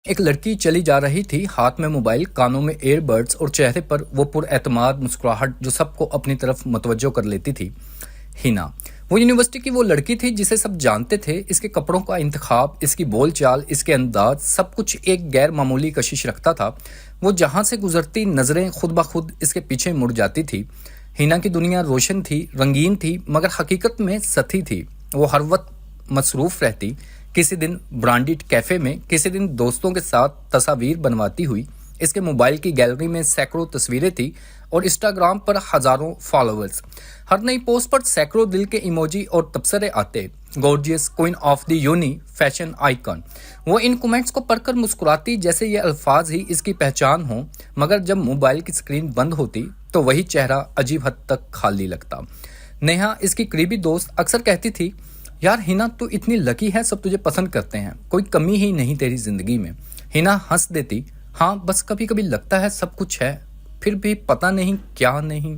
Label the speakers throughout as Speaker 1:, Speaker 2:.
Speaker 1: ایک لڑکی چلی جا رہی تھی، ہاتھ میں موبائل، کانوں میں ایئر بڈز اور چہرے پر وہ پر اعتماد مسکراہٹ جو سب کو اپنی طرف متوجہ کر لیتی تھی۔ ہینا وہ یونیورسٹی کی وہ لڑکی تھی جسے سب جانتے تھے۔ اس کے کپڑوں کا انتخاب، اس کی بول چال، اس کے انداز، سب کچھ ایک غیر معمولی کشش رکھتا تھا۔ وہ جہاں سے گزرتی نظریں خود بخود اس کے پیچھے مڑ جاتی تھی۔ ہینا کی دنیا روشن تھی، رنگین تھی، مگر حقیقت میں سطحی تھی۔ وہ ہر وقت مصروف رہتی، کسی دن برانڈڈ کیفے میں، کسی دن دوستوں کے ساتھ تصاویر بنواتی ہوئی۔ اس کے موبائل کی گیلری میں سینکڑوں تصویریں تھیں اور انسٹاگرام پر ہزاروں فالوورز۔ ہر نئی پوسٹ پر سینکڑوں دل کے ایموجی اور تبصرے آتے۔ Gorgeous, queen of the uni, fashion icon. وہ ان کومنٹس کو پڑھ کر مسکراتی جیسے یہ الفاظ ہی اس کی پہچان ہوں، مگر جب موبائل کی اسکرین بند ہوتی تو وہی چہرہ عجیب حد تک خالی لگتا۔ نیہا، اس کی قریبی دوست، اکثر کہتی تھی، یار ہینا تو اتنی لکی ہے، سب تجھے پسند کرتے ہیں، کوئی کمی ہی نہیں تیری زندگی میں۔ ہینا ہنس دیتی، ہاں بس کبھی کبھی لگتا ہے سب کچھ ہے، پھر بھی پتہ نہیں کیا نہیں۔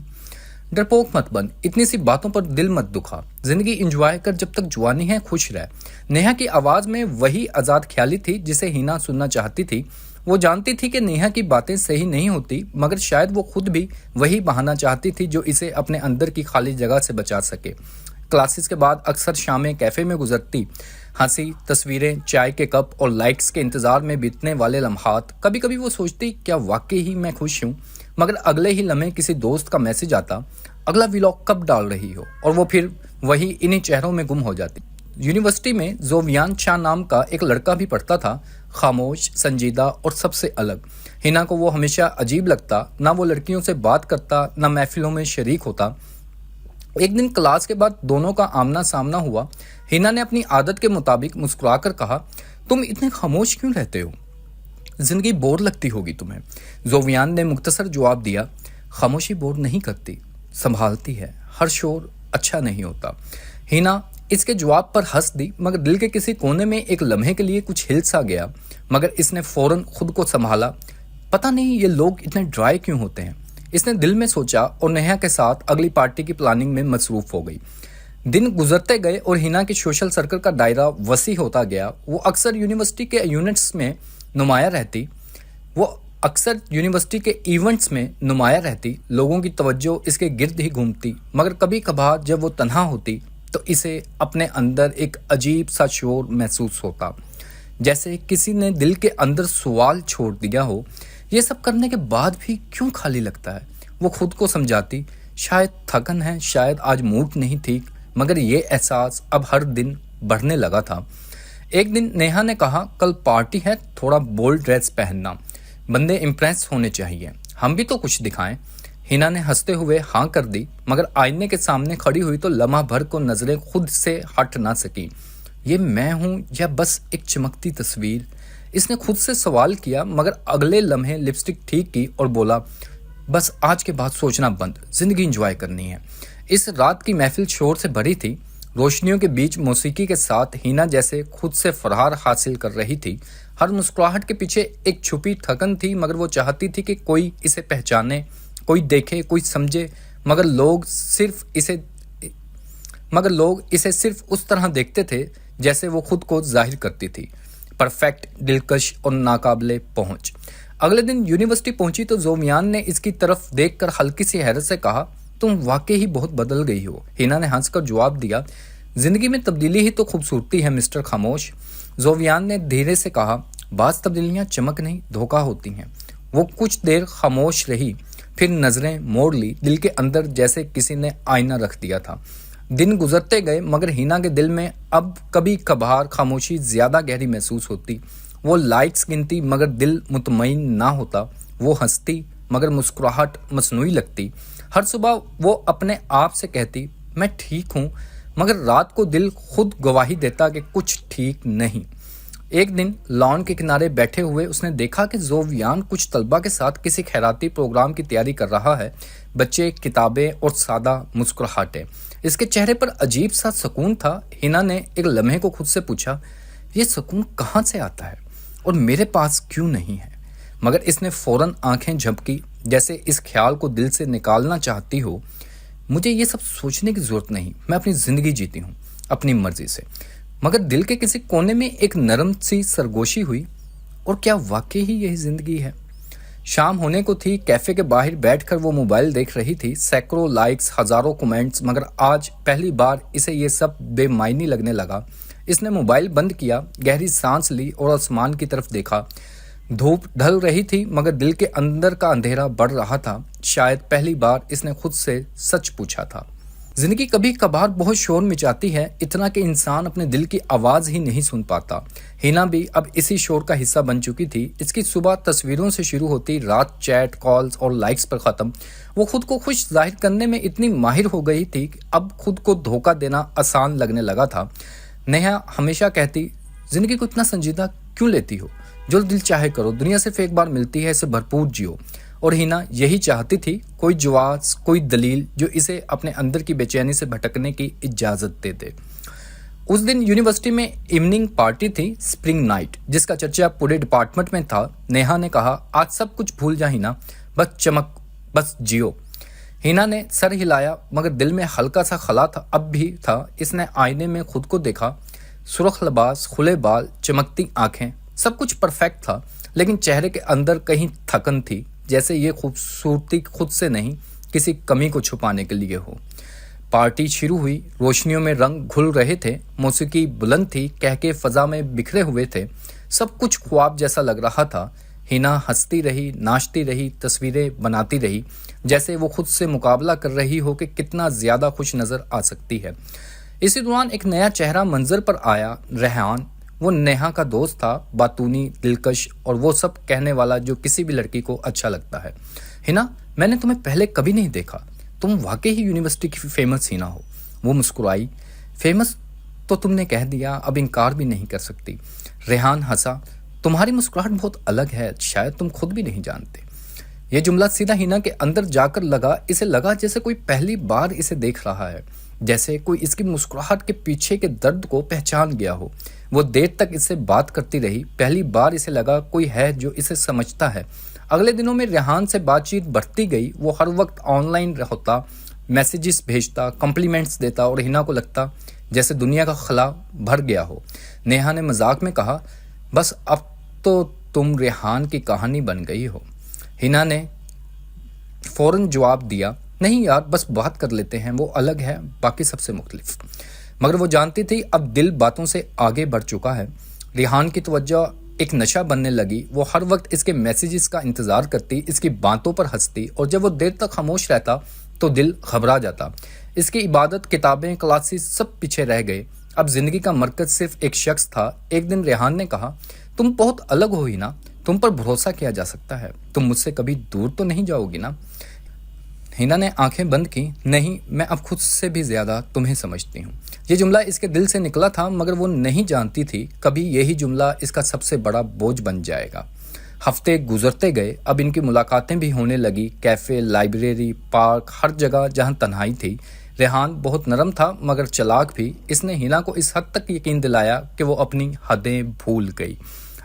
Speaker 1: ڈرپوک مت بن، اتنی سی باتوں پر دل مت دکھا، زندگی انجوائے کر، جب تک جوانی ہے خوش رہ۔ نیہا کی آواز میں وہی آزاد خیالی تھی جسے ہینا سننا چاہتی تھی۔ وہ جانتی تھی کہ نیہا کی باتیں صحیح نہیں ہوتی، مگر شاید وہ خود بھی وہی بہانا چاہتی تھی جو اسے اپنے اندر کی خالی جگہ سے بچا سکے۔ کلاسز کے بعد اکثر شامیں کیفے میں گزرتی، ہنسی، تصویریں، چائے کے کپ اور لائکس کے انتظار میں بیتنے والے لمحات۔ کبھی کبھی وہ سوچتی، کیا واقعی ہی میں خوش ہوں؟ مگر اگلے ہی لمحے کسی دوست کا میسج آتا، اگلا ولاگ کب ڈال رہی ہو؟ اور وہ پھر وہی انہی چہروں میں گم ہو جاتی۔ یونیورسٹی میں زوویان چا نام کا ایک لڑکا بھی پڑھتا تھا، خاموش، سنجیدہ اور سب سے الگ۔ ہینا کو وہ ہمیشہ عجیب لگتا، نہ وہ لڑکیوں سے بات کرتا، نہ محفلوں میں شریک ہوتا۔ ایک دن کلاس کے بعد دونوں کا آمنا سامنا ہوا۔ ہینا نے اپنی عادت کے مطابق مسکرا کر کہا، تم اتنے خاموش کیوں رہتے ہو؟ زندگی بور لگتی ہوگی تمہیں۔ زوویان نے مختصر جواب دیا، خاموشی بور نہیں کرتی، سنبھالتی ہے، ہر شور اچھا نہیں ہوتا۔ ہینا اس کے جواب پر ہنس دی، مگر دل کے کسی کونے میں ایک لمحے کے لیے کچھ ہل سا گیا، مگر اس نے فوراً خود کو سنبھالا۔ پتہ نہیں یہ لوگ اتنے ڈرائی کیوں ہوتے ہیں، اس نے دل میں سوچا، اور نیہا کے ساتھ اگلی پارٹی کی پلاننگ میں مصروف ہو گئی۔ دن گزرتے گئے اور ہینا کے سوشل سرکل کا دائرہ وسیع ہوتا گیا۔ وہ اکثر یونیورسٹی کے ایونٹس میں نمایاں رہتی، لوگوں کی توجہ اس کے گرد ہی گھومتی، مگر کبھی کبھار جب وہ تنہا ہوتی تو اسے اپنے اندر ایک عجیب سا شور محسوس ہوتا، جیسے کسی نے دل کے اندر سوال چھوڑ دیا ہو، یہ سب کرنے کے بعد بھی کیوں خالی لگتا ہے؟ وہ خود کو سمجھاتی، شاید تھکن ہے، شاید آج موڈ نہیں ٹھیک، مگر یہ احساس اب ہر دن بڑھنے لگا تھا۔ ایک دن نیہا نے کہا، کل پارٹی ہے، تھوڑا بولڈ ڈریس پہننا، بندے امپریس ہونے چاہیے، ہم بھی تو کچھ دکھائیں۔ ہینا نے ہنستے ہوئے ہاں کر دی، مگر آئینے کے سامنے کھڑی ہوئی تو لمحہ بھر کو نظریں خود سے ہٹ نہ سکی۔ یہ میں ہوں یا بس ایک چمکتی تصویر؟ اس نے خود سے سوال کیا، مگر اگلے لمحے لپسٹک ٹھیک کی اور بولا، بس آج کے بعد سوچنا بند، زندگی انجوائے کرنی ہے۔ اس رات کی محفل شور سے بھری تھی، روشنیوں کے بیچ موسیقی کے ساتھ ہینا جیسے خود سے فرار حاصل کر رہی تھی۔ ہر مسکراہٹ کے پیچھے ایک چھپی تھکن تھی، مگر وہ چاہتی تھی کہ کوئی اسے پہچانے، کوئی دیکھے، کوئی سمجھے، مگر لوگ اسے صرف اس طرح دیکھتے تھے جیسے وہ خود کو ظاہر کرتی تھی، پرفیکٹ، دلکش اور ناقابل پہنچ۔ اگلے دن یونیورسٹی پہنچی تو زوویان نے اس کی طرف دیکھ کر ہلکی سی حیرت سے کہا، تم واقعی ہی بہت بدل گئی ہو۔ ہینا نے ہنس کر جواب دیا، زندگی میں تبدیلی ہی تو خوبصورتی ہے مسٹر خاموش۔ زوویان نے دھیرے سے کہا، بعض تبدیلیاں چمک نہیں، دھوکہ ہوتی ہیں۔ وہ کچھ دیر خاموش رہی، پھر نظریں موڑ لی، دل کے اندر جیسے کسی نے آئینہ رکھ دیا تھا۔ دن گزرتے گئے، مگر ہینا کے دل میں اب کبھی کبھار خاموشی زیادہ گہری محسوس ہوتی۔ وہ لائٹس گنتی، مگر دل مطمئن نہ ہوتا۔ وہ ہنستی، مگر مسکراہٹ مصنوعی لگتی۔ ہر صبح وہ اپنے آپ سے کہتی، میں ٹھیک ہوں، مگر رات کو دل خود گواہی دیتا کہ کچھ ٹھیک نہیں۔ ایک دن لان کے کنارے بیٹھے ہوئے اس نے دیکھا کہ زوویان کچھ طلبہ کے ساتھ کسی خیراتی پروگرام کی تیاری کر رہا ہے، بچے، کتابیں اور سادہ مسکراہٹیں۔ اس کے چہرے پر عجیب سا سکون تھا۔ ہینا نے ایک لمحے کو خود سے پوچھا، یہ سکون کہاں سے آتا ہے اور میرے پاس کیوں نہیں ہے؟ مگر اس نے فوراً آنکھیں جھپکی، جیسے اس خیال کو دل سے نکالنا چاہتی ہو، مجھے یہ سب سوچنے کی ضرورت نہیں، میں اپنی زندگی جیتی ہوں اپنی مرضی سے۔ مگر دل کے کسی کونے میں ایک نرم سی سرگوشی ہوئی، اور کیا واقعی ہی یہی زندگی ہے؟ شام ہونے کو تھی، کیفے کے باہر بیٹھ کر وہ موبائل دیکھ رہی تھی، سینکڑوں لائکس، ہزاروں کمنٹس، مگر آج پہلی بار اسے یہ سب بے معنی لگنے لگا۔ اس نے موبائل بند کیا، گہری سانس لی اور آسمان کی طرف دیکھا۔ دھوپ ڈھل رہی تھی مگر دل کے اندر کا اندھیرا بڑھ رہا تھا۔ شاید پہلی بار اس نے خود سے سچ پوچھا تھا۔ زندگی کبھی کبھار بہت شور مچاتی ہے، اتنا کہ انسان اپنے دل کی آواز ہی نہیں سن پاتا۔ ہینا بھی اب اسی شور کا حصہ بن چکی تھی۔ اس کی صبح تصویروں سے شروع ہوتی، رات چیٹ، کالز اور لائکس پر ختم۔ وہ خود کو خوش ظاہر کرنے میں اتنی ماہر ہو گئی تھی کہ اب خود کو دھوکہ دینا آسان لگنے لگا تھا۔ نیہا ہمیشہ کہتی، زندگی کو اتنا سنجیدہ کیوں لیتی ہو؟ جو دل چاہے کرو، دنیا صرف ایک بار ملتی ہے، اسے بھرپور جیو۔ اور ہینا یہی چاہتی تھی، کوئی جواز، کوئی دلیل جو اسے اپنے اندر کی بے چینی سے بھٹکنے کی اجازت دے دے۔ اس دن یونیورسٹی میں ایوننگ پارٹی تھی، سپرنگ نائٹ، جس کا چرچا پورے ڈپارٹمنٹ میں تھا۔ نیہا نے کہا، آج سب کچھ بھول جا ہینا، بس چمک، بس جیو۔ ہینا نے سر ہلایا مگر دل میں ہلکا سا خلا تھا، اب بھی تھا۔ اس نے آئینے میں خود کو دیکھا، سرخ لباس، کھلے بال، چمکتی آنکھیں، سب کچھ پرفیکٹ تھا، لیکن چہرے کے اندر کہیں تھکن تھی، جیسے یہ خوبصورتی خود سے نہیں، کسی کمی کو چھپانے کے لیے ہو۔ پارٹی شروع ہوئی، روشنیوں میں رنگ گھل رہے تھے، موسیقی بلند تھی، کہکے فضا میں بکھرے ہوئے تھے، سب کچھ خواب جیسا لگ رہا تھا۔ ہینا ہنستی رہی، ناچتی رہی، تصویریں بناتی رہی، جیسے وہ خود سے مقابلہ کر رہی ہو کہ کتنا زیادہ خوش نظر آ سکتی ہے۔ اسی دوران ایک نیا چہرہ منظر پر آیا، ریحان۔ وہ نیہا کا دوست تھا، باتونی، دلکش اور وہ سب کہنے والا جو کسی بھی لڑکی کو اچھا لگتا ہے۔ ہینا، میں نے تمہیں پہلے کبھی نہیں دیکھا، تم واقعی ہی یونیورسٹی کی فیمس ہینا ہو۔ وہ مسکرائی، فیمس تو تم نے کہہ دیا، اب انکار بھی نہیں کر سکتی۔ ریحان ہنسا، تمہاری مسکراہٹ بہت الگ ہے، شاید تم خود بھی نہیں جانتے۔ یہ جملہ سیدھا ہینا کے اندر جا کر لگا، اسے لگا جیسے کوئی پہلی بار اسے دیکھ رہا ہے، جیسے کوئی اس کی مسکراہٹ کے پیچھے کے درد کو پہچان گیا ہو۔ وہ دیر تک اس سے بات کرتی رہی، پہلی بار اسے لگا کوئی ہے جو اسے سمجھتا ہے۔ اگلے دنوں میں ریحان سے بات چیت بڑھتی گئی، وہ ہر وقت آن لائن ہوتا، میسیجز بھیجتا، کمپلیمنٹس دیتا اور ہینا کو لگتا جیسے دنیا کا خلا بھر گیا ہو۔ نیہا نے مذاق میں کہا، بس اب تو تم ریحان کی کہانی بن گئی ہو۔ ہینا نے فوراً جواب دیا، نہیں یار، بس بات کر لیتے ہیں، وہ الگ ہے، باقی سب سے مختلف۔ مگر وہ جانتی تھی اب دل باتوں سے آگے بڑھ چکا ہے۔ ریحان کی توجہ ایک نشہ بننے لگی، وہ ہر وقت اس کے میسیجز کا انتظار کرتی، اس کی باتوں پر ہنستی، اور جب وہ دیر تک خاموش رہتا تو دل گھبرا جاتا۔ اس کی عبادت، کتابیں، کلاسز سب پیچھے رہ گئے، اب زندگی کا مرکز صرف ایک شخص تھا۔ ایک دن ریحان نے کہا، تم بہت الگ ہو ہینا، تم پر بھروسہ کیا جا سکتا ہے، تم مجھ سے کبھی دور تو نہیں جاؤ گی نا؟ ہینا نے آنکھیں بند کی، نہیں، میں اب خود سے بھی زیادہ تمہیں سمجھتی ہوں۔ یہ جملہ اس کے دل سے نکلا تھا، مگر وہ نہیں جانتی تھی کبھی یہی جملہ اس کا سب سے بڑا بوجھ بن جائے گا۔ ہفتے گزرتے گئے، اب ان کی ملاقاتیں بھی ہونے لگی، کیفے، لائبریری، پارک، ہر جگہ جہاں تنہائی تھی۔ ریحان بہت نرم تھا مگر چلاک بھی، اس نے ہینا کو اس حد تک یقین دلایا کہ وہ اپنی حدیں بھول گئی۔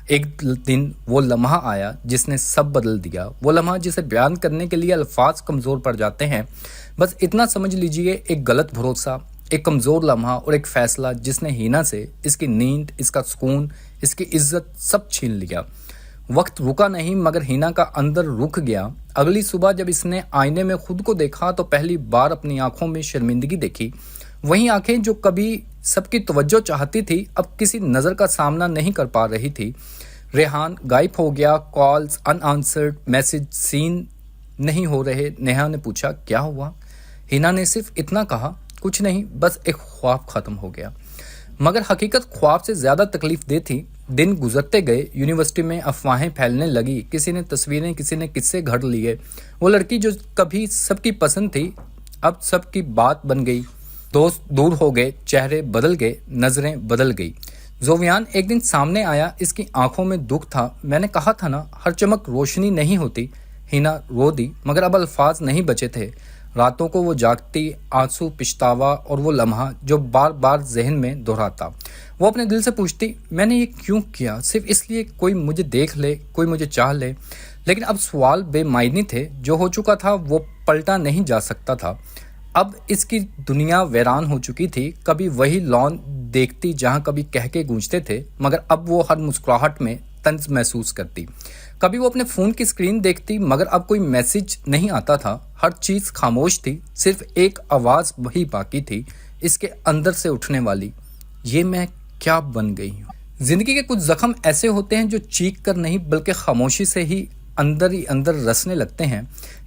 Speaker 1: ایک دن وہ لمحہ آیا جس نے سب بدل دیا، وہ لمحہ جسے بیان کرنے کے لیے الفاظ کمزور پڑ جاتے ہیں۔ بس اتنا سمجھ لیجئے، ایک غلط بھروسہ، ایک کمزور لمحہ اور ایک فیصلہ جس نے ہینا سے اس کی نیند، اس کا سکون، اس کی عزت سب چھین لیا۔ وقت رکا نہیں مگر ہینا کا اندر رک گیا۔ اگلی صبح جب اس نے آئینے میں خود کو دیکھا تو پہلی بار اپنی آنکھوں میں شرمندگی دیکھی، وہی آنکھیں جو کبھی سب کی توجہ چاہتی تھی اب کسی نظر کا سامنا نہیں کر پا رہی تھی۔ ریحان غائب ہو گیا، کالز ان آنسرڈ، میسج سین نہیں ہو رہے۔ نیہا نے پوچھا، کیا ہوا؟ ہینا نے صرف اتنا کہا، کچھ نہیں، بس ایک خواب ختم ہو گیا۔ مگر حقیقت خواب سے زیادہ تکلیف دہ تھی۔ دن گزرتے گئے، یونیورسٹی میں افواہیں پھیلنے لگی، کسی نے تصویریں، کسی نے قصے گھڑ لیے۔ وہ لڑکی جو کبھی سب کی پسند تھی اب سب کی بات بن گئی، دوست دور ہو گئے، چہرے بدل گئے، نظریں بدل گئی۔ زویان ایک دن سامنے آیا، اس کی آنکھوں میں دکھ تھا۔ میں نے کہا تھا نا، ہر چمک روشنی نہیں ہوتی۔ ہینا رو دی مگر اب الفاظ نہیں بچے تھے۔ راتوں کو وہ جاگتی، آنسو، پچھتاوا اور وہ لمحہ جو بار بار ذہن میں دہراتا۔ وہ اپنے دل سے پوچھتی، میں نے یہ کیوں کیا؟ صرف اس لیے کوئی مجھے دیکھ لے، کوئی مجھے چاہ لے۔ لیکن اب سوال بے معنی تھے، جو ہو چکا تھا وہ پلٹا نہیں جا سکتا تھا۔ اب اس کی دنیا ویران ہو چکی تھی۔ کبھی وہی لان دیکھتی جہاں کبھی کہکے گونجتے تھے، مگر اب وہ ہر مسکراہٹ میں طنز محسوس کرتی. کبھی وہ اپنے فون کی اسکرین دیکھتی مگر اب کوئی میسج نہیں آتا تھا. ہر چیز خاموش تھی. صرف ایک آواز وہی باقی تھی اس کے اندر سے اٹھنے والی, یہ میں کیا بن گئی ہوں. زندگی کے کچھ زخم ایسے ہوتے ہیں جو چیخ کر نہیں بلکہ خاموشی سے ہی اندر رسنے لگتے ہیں.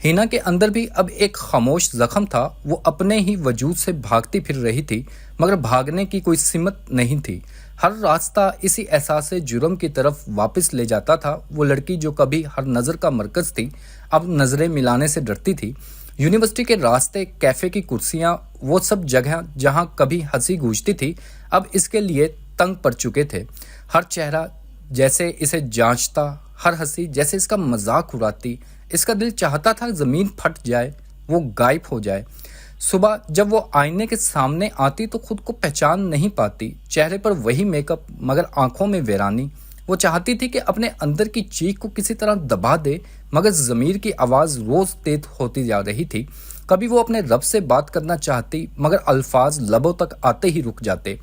Speaker 1: ہینا کے اندر بھی اب ایک خاموش زخم تھا. وہ اپنے ہی وجود سے بھاگتی پھر رہی تھی مگر بھاگنے کی کوئی سمت نہیں تھی. ہر راستہ اسی احساس جرم کی طرف واپس لے جاتا تھا. وہ لڑکی جو کبھی ہر نظر کا مرکز تھی اب نظریں ملانے سے ڈرتی تھی. یونیورسٹی کے راستے, کیفے کی کرسیاں, وہ سب جگہ جہاں کبھی ہنسی گونجتی تھی اب اس کے لیے تنگ پڑ چکے تھے. ہر چہرہ جیسے اسے جانچتا, ہر ہنسی جیسے اس کا مذاق اڑاتی. اس کا دل چاہتا تھا زمین پھٹ جائے, وہ غائب ہو جائے. صبح جب وہ آئینے کے سامنے آتی تو خود کو پہچان نہیں پاتی. چہرے پر وہی میک اپ مگر آنکھوں میں ویرانی. وہ چاہتی تھی کہ اپنے اندر کی چیخ کو کسی طرح دبا دے مگر ضمیر کی آواز روز تیز ہوتی جا رہی تھی. کبھی وہ اپنے رب سے بات کرنا چاہتی مگر الفاظ لبوں تک آتے ہی رک جاتے.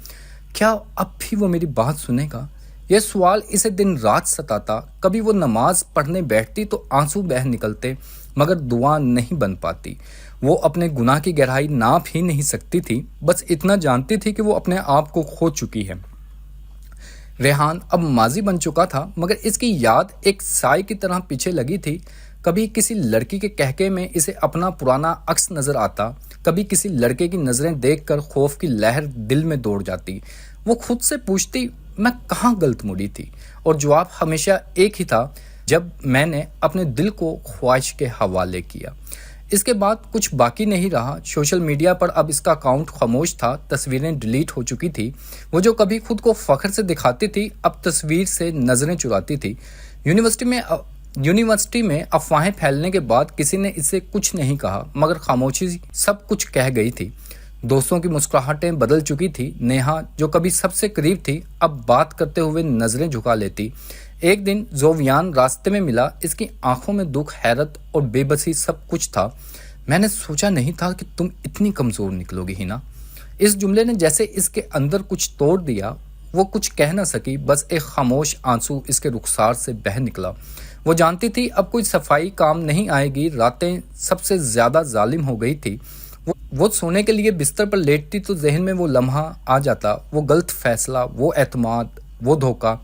Speaker 1: کیا اب بھی وہ میری بات سنے گا؟ یہ سوال اسے دن رات ستاتا. کبھی وہ نماز پڑھنے بیٹھتی تو آنسو بہہ نکلتے مگر دعا نہیں بن پاتی. وہ اپنے گناہ کی گہرائی ناپ ہی نہیں سکتی تھی. بس اتنا جانتی تھی کہ وہ اپنے آپ کو کھو چکی ہے. ریحان اب ماضی بن چکا تھا مگر اس کی یاد ایک سائے کی طرح پیچھے لگی تھی. کبھی کسی لڑکی کے کہکے میں اسے اپنا پرانا عکس نظر آتا, کبھی کسی لڑکے کی نظریں دیکھ کر خوف کی لہر دل میں دوڑ جاتی. وہ خود سے پوچھتی میں کہاں غلط مڑی تھی, اور جواب ہمیشہ ایک ہی تھا, جب میں نے اپنے دل کو خواہش کے حوالے کیا. اس کے بعد کچھ باقی نہیں رہا. سوشل میڈیا پر اب اس کا اکاؤنٹ خاموش تھا. تصویریں ڈیلیٹ ہو چکی تھی. وہ جو کبھی خود کو فخر سے دکھاتی تھی اب تصویر سے نظریں چراتی تھی. یونیورسٹی میں افواہیں پھیلنے کے بعد کسی نے اسے کچھ نہیں کہا مگر خاموشی سب کچھ کہہ گئی تھی. دوستوں کی مسکراہٹیں بدل چکی تھی. نیہا جو کبھی سب سے قریب تھی اب بات کرتے ہوئے نظریں جھکا لیتی. ایک دن زویان راستے میں ملا. اس کی آنکھوں میں دکھ, حیرت اور بے بسی سب کچھ تھا. میں نے سوچا نہیں تھا کہ تم اتنی کمزور نکلو گی ہینا. اس جملے نے جیسے اس کے اندر کچھ توڑ دیا. وہ کچھ کہہ نہ سکی, بس ایک خاموش آنسو اس کے رخسار سے بہہ نکلا. وہ جانتی تھی اب کوئی صفائی کام نہیں آئے گی. راتیں سب سے زیادہ ظالم ہو گئی تھی. وہ سونے کے لیے بستر پر لیٹتی تو ذہن میں وہ لمحہ آ جاتا, وہ غلط فیصلہ, وہ اعتماد, وہ دھوکہ.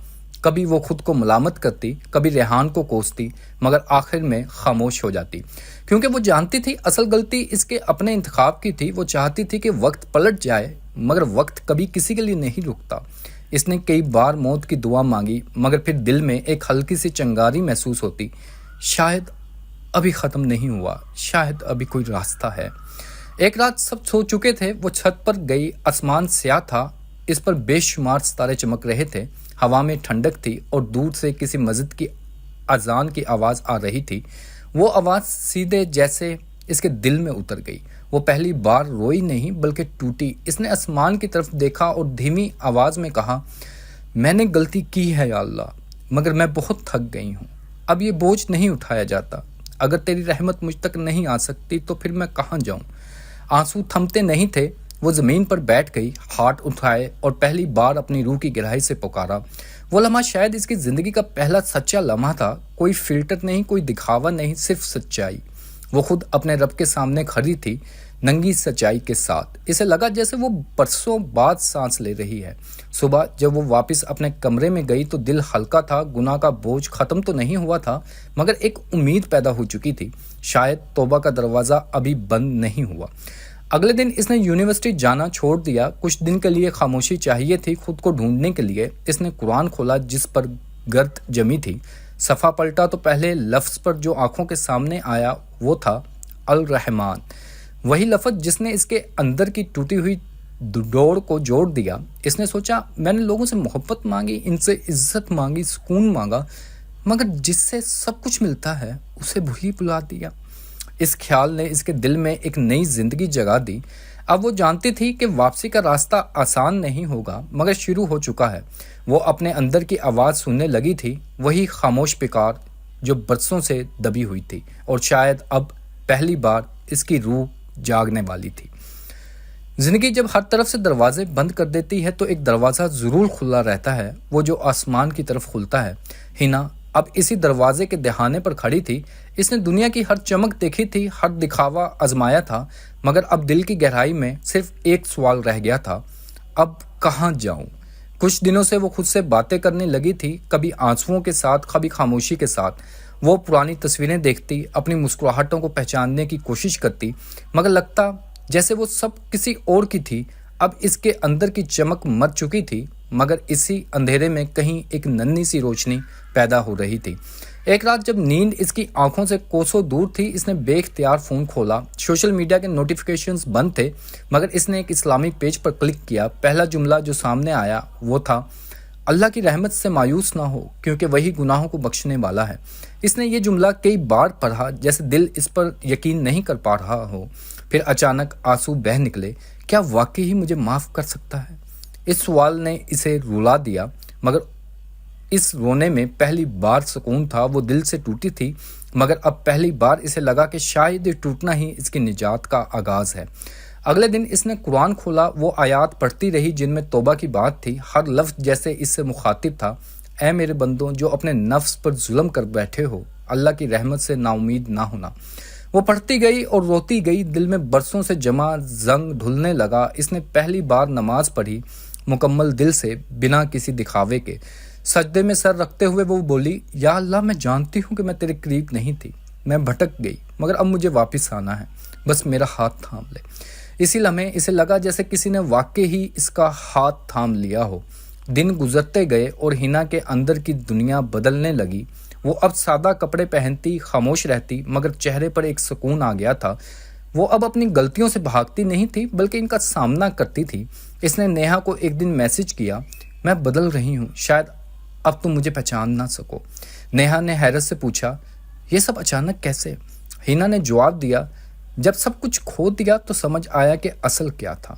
Speaker 1: کبھی وہ خود کو ملامت کرتی, کبھی ریحان کو کوستی مگر آخر میں خاموش ہو جاتی, کیونکہ وہ جانتی تھی اصل غلطی اس کے اپنے انتخاب کی تھی. وہ چاہتی تھی کہ وقت پلٹ جائے مگر وقت کبھی کسی کے لیے نہیں رکتا. اس نے کئی بار موت کی دعا مانگی مگر پھر دل میں ایک ہلکی سی چنگاری محسوس ہوتی. شاید ابھی ختم نہیں ہوا, شاید ابھی کوئی راستہ ہے. ایک رات سب سو چکے تھے. وہ چھت پر گئی. آسمان سیاہ تھا, اس پر بے شمار ستارے چمک رہے تھے. ہوا میں ٹھنڈک تھی اور دور سے کسی مسجد کی اذان کی آواز آ رہی تھی. وہ آواز سیدھے جیسے اس کے دل میں اتر گئی. وہ پہلی بار روئی نہیں بلکہ ٹوٹی. اس نے آسمان کی طرف دیکھا اور دھیمی آواز میں کہا, میں نے غلطی کی ہے یا اللہ, مگر میں بہت تھک گئی ہوں. اب یہ بوجھ نہیں اٹھایا جاتا. اگر تیری رحمت مجھ تک نہیں آ سکتی تو پھر میں کہاں جاؤں. آنسو تھمتے نہیں تھے. وہ زمین پر بیٹھ گئی, ہاتھ اٹھائے اور پہلی بار اپنی روح کی گہرائی سے پکارا. وہ لمحہ شاید اس کی زندگی کا پہلا سچا لمحہ تھا. کوئی فلٹر نہیں, کوئی دکھاوا نہیں, صرف سچائی. وہ خود اپنے رب کے سامنے کھڑی تھی, ننگی سچائی کے ساتھ. اسے لگا جیسے وہ برسوں بعد سانس لے رہی ہے. صبح جب وہ واپس اپنے کمرے میں گئی تو دل ہلکا تھا. گناہ کا بوجھ ختم تو نہیں ہوا تھا مگر ایک امید پیدا ہو چکی تھی. شاید توبہ کا دروازہ ابھی بند نہیں ہوا. اگلے دن اس نے یونیورسٹی جانا چھوڑ دیا. کچھ دن کے لیے خاموشی چاہیے تھی خود کو ڈھونڈنے کے لیے. اس نے قرآن کھولا جس پر گرد جمی تھی. صفحہ پلٹا تو پہلے لفظ پر جو آنکھوں کے سامنے آیا وہ تھا الرحمن. وہی لفظ جس نے اس کے اندر کی ٹوٹی ہوئی ڈور کو جوڑ دیا. اس نے سوچا میں نے لوگوں سے محبت مانگی, ان سے عزت مانگی, سکون مانگا, مگر جس سے سب کچھ ملتا ہے اسے بھولی بلا دیا. اس خیال نے اس کے دل میں ایک نئی زندگی جگا دی. اب وہ جانتی تھی کہ واپسی کا راستہ آسان نہیں ہوگا مگر شروع ہو چکا ہے. وہ اپنے اندر کی آواز سننے لگی تھی, وہی خاموش پکار جو برسوں سے دبی ہوئی تھی اور شاید اب پہلی بار اس کی روح جاگنے والی تھی. زندگی جب ہر طرف سے دروازے بند کر دیتی ہے تو ایک دروازہ ضرور کھلا رہتا ہے، وہ جو آسمان کی طرف کھلتا ہے۔ ہینا اب اسی دروازے کے دہانے پر کھڑی تھی۔ اس نے دنیا کی ہر چمک دیکھی تھی، ہر دکھاوا آزمایا تھا، مگر اب دل کی گہرائی میں صرف ایک سوال رہ گیا تھا، اب کہاں جاؤں؟ کچھ دنوں سے وہ خود سے باتیں کرنے لگی تھی، کبھی آنسوؤں کے ساتھ، کبھی خاموشی کے ساتھ۔ وہ پرانی تصویریں دیکھتی، اپنی مسکراہٹوں کو پہچاننے کی کوشش کرتی، مگر لگتا جیسے وہ سب کسی اور کی تھی۔ اب اس کے اندر کی چمک مر چکی تھی، مگر اسی اندھیرے میں کہیں ایک ننھی سی روشنی پیدا ہو رہی تھی۔ ایک رات جب نیند اس کی آنکھوں سے کوسوں دور تھی، اس نے بے اختیار فون کھولا۔ سوشل میڈیا کے نوٹیفیکیشنز بند تھے، مگر اس نے ایک اسلامی پیج پر کلک کیا۔ پہلا جملہ جو سامنے آیا وہ تھا، اللہ کی رحمت سے مایوس نہ ہو کیونکہ وہی گناہوں کو بخشنے والا ہے۔ اس نے یہ جملہ کئی بار پڑھا جیسے دل اس پر یقین نہیں کر پا رہا ہو۔ پھر اچانک آنسو بہہ نکلے۔ کیا واقعی ہی مجھے معاف کر سکتا ہے؟ اس سوال نے اسے رلا دیا، مگر اس رونے میں پہلی بار سکون تھا۔ وہ دل سے ٹوٹی تھی، مگر اب پہلی بار اسے لگا کہ شاید یہ ٹوٹنا ہی اس کی نجات کا آغاز ہے۔ اگلے دن اس نے قرآن کھولا، وہ آیات پڑھتی رہی جن میں توبہ کی بات تھی۔ ہر لفظ جیسے اس سے مخاطب تھا، اے میرے بندوں جو اپنے نفس پر ظلم کر بیٹھے ہو، اللہ کی رحمت سے نا امید نہ ہونا۔ وہ پڑھتی گئی اور روتی گئی، دل میں برسوں سے جمع زنگ دھلنے لگا۔ اس نے پہلی بار نماز پڑھی، مکمل دل سے، بنا کسی دکھاوے کے۔ سجدے میں سر رکھتے ہوئے وہ بولی، یا اللہ میں جانتی ہوں کہ میں تیرے قریب نہیں تھی، میں بھٹک گئی، مگر اب مجھے واپس آنا ہے، بس میرا ہاتھ تھام لے۔ اسی لمحے اسے لگا جیسے کسی نے واقعی ہی اس کا ہاتھ تھام لیا ہو۔ دن گزرتے گئے اور ہینا کے اندر کی دنیا بدلنے لگی۔ وہ اب سادہ کپڑے پہنتی، خاموش رہتی، مگر چہرے پر ایک سکون آ گیا تھا۔ وہ اب اپنی غلطیوں سے بھاگتی نہیں تھی بلکہ ان کا سامنا کرتی تھی۔ اس نے نیہا کو ایک دن میسج کیا، میں بدل رہی ہوں، شاید اب تم مجھے پہچان نہ سکو۔ نیہا نے حیرت سے پوچھا، یہ سب اچانک کیسے؟ ہینا نے جواب دیا، جب سب کچھ کھو دیا تو سمجھ آیا کہ اصل کیا تھا۔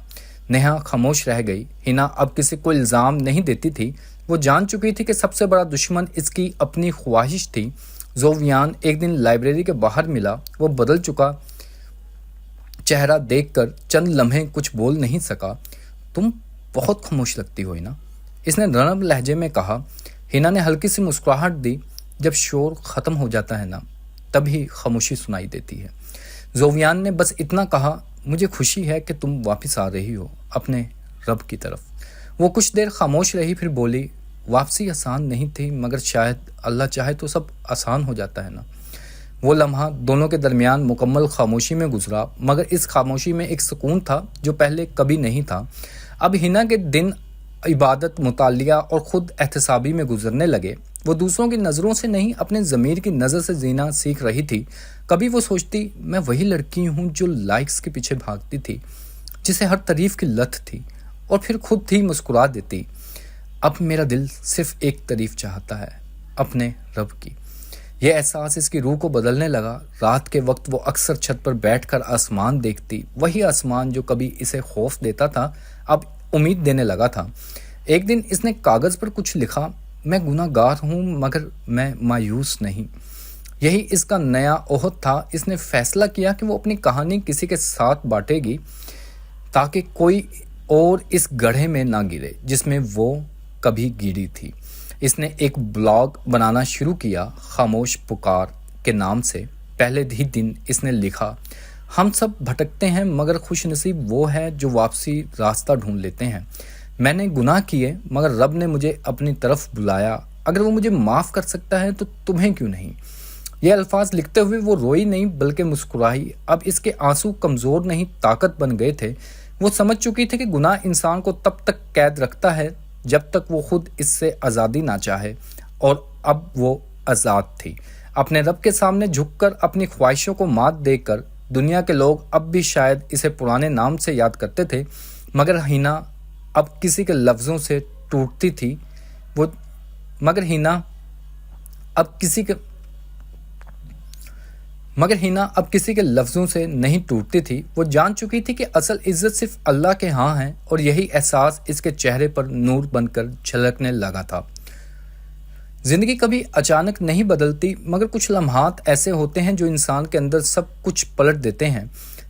Speaker 1: نیہا خاموش رہ گئی۔ ہینا اب کسی کو الزام نہیں دیتی تھی، وہ جان چکی تھی کہ سب سے بڑا دشمن اس کی اپنی خواہش تھی۔ زوفیان ایک دن لائبریری کے باہر ملا، وہ بدل چکا چہرہ دیکھ کر چند لمحے کچھ بول نہیں سکا۔ تم بہت خاموش لگتی ہو ہینا، اس نے نرم لہجے میں کہا۔ ہینا نے ہلکی سی مسکراہٹ دی، جب شور ختم ہو جاتا ہے نا تبھی خاموشی سنائی دیتی ہے۔ زوفیان نے بس اتنا کہا، مجھے خوشی ہے کہ تم واپس آ رہی ہو اپنے رب کی طرف۔ وہ کچھ دیر خاموش رہی، پھر بولی، واپسی آسان نہیں تھی، مگر شاید اللہ چاہے تو سب آسان ہو جاتا ہے نا۔ وہ لمحہ دونوں کے درمیان مکمل خاموشی میں گزرا، مگر اس خاموشی میں ایک سکون تھا جو پہلے کبھی نہیں تھا۔ اب ہینا کے دن عبادت، مطالعہ اور خود احتسابی میں گزرنے لگے۔ وہ دوسروں کی نظروں سے نہیں، اپنے ضمیر کی نظر سے جینا سیکھ رہی تھی۔ کبھی وہ سوچتی، میں وہی لڑکی ہوں جو لائکس کے پیچھے بھاگتی تھی، جسے ہر تعریف کی لت تھی، اور پھر خود ہی مسکرا دیتی، اب میرا دل صرف ایک تعریف چاہتا ہے، اپنے رب کی۔ یہ احساس اس کی روح کو بدلنے لگا۔ رات کے وقت وہ اکثر چھت پر بیٹھ کر آسمان دیکھتی، وہی آسمان جو کبھی اسے خوف دیتا تھا اب امید دینے لگا تھا۔ ایک دن اس نے کاغذ پر کچھ لکھا، میں گناہ گار ہوں مگر میں مایوس نہیں۔ یہی اس کا نیا عہد تھا۔ اس نے فیصلہ کیا کہ وہ اپنی کہانی کسی کے ساتھ بانٹے گی تاکہ کوئی اور اس گڑھے میں نہ گرے جس میں وہ کبھی گری تھی۔ اس نے ایک بلاگ بنانا شروع کیا، خاموش پکار کے نام سے۔ پہلے ہی دن اس نے لکھا، ہم سب بھٹکتے ہیں مگر خوش نصیب وہ ہے جو واپسی راستہ ڈھونڈ لیتے ہیں۔ میں نے گناہ کیے مگر رب نے مجھے اپنی طرف بلایا، اگر وہ مجھے معاف کر سکتا ہے تو تمہیں کیوں نہیں؟ یہ الفاظ لکھتے ہوئے وہ روئی نہیں بلکہ مسکرائی۔ اب اس کے آنسو کمزور نہیں، طاقت بن گئے تھے۔ وہ سمجھ چکی تھی کہ گناہ انسان کو تب تک قید رکھتا ہے جب تک وہ خود اس سے آزادی نہ چاہے، اور اب وہ آزاد تھی۔ اپنے رب کے سامنے جھک کر، اپنی خواہشوں کو مات دے کر۔ دنیا کے لوگ اب بھی شاید اسے پرانے نام سے یاد کرتے تھے، مگر ہینا اب کسی کے لفظوں سے ٹوٹتی تھی۔ مگر ہینا اب کسی کے لفظوں سے نہیں ٹوٹتی تھی۔ وہ جان چکی تھی کہ اصل عزت صرف اللہ کے ہاں ہے، اور یہی احساس اس کے چہرے پر نور بن کر جھلکنے لگا تھا۔ زندگی کبھی اچانک نہیں بدلتی، مگر کچھ لمحات ایسے ہوتے ہیں جو انسان کے اندر سب کچھ پلٹ دیتے ہیں۔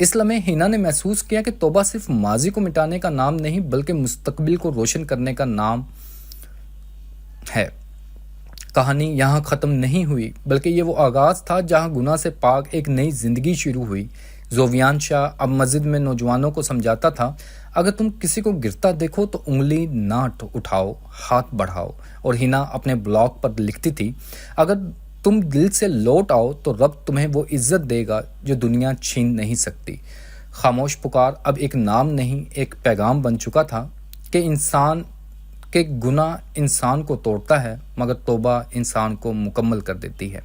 Speaker 1: اس لمحے ہینا نے محسوس کیا کہ توبہ صرف ماضی کو مٹانے کا نام نہیں بلکہ مستقبل کو روشن کرنے کا نام ہے۔ کہانی یہاں ختم نہیں ہوئی بلکہ یہ وہ آغاز تھا جہاں گناہ سے پاک ایک نئی زندگی شروع ہوئی۔ زوفیان شاہ اب مسجد میں نوجوانوں کو سمجھاتا تھا، اگر تم کسی کو گرتا دیکھو تو انگلی نہ اٹھاؤ، ہاتھ بڑھاؤ۔ اور ہینا اپنے بلاگ پر لکھتی تھی، اگر تم دل سے لوٹ آؤ تو رب تمہیں وہ عزت دے گا جو دنیا چھین نہیں سکتی۔ خاموش پکار اب ایک نام نہیں، ایک پیغام بن چکا تھا کہ گناہ انسان کو توڑتا ہے مگر توبہ انسان کو مکمل کر دیتی ہے۔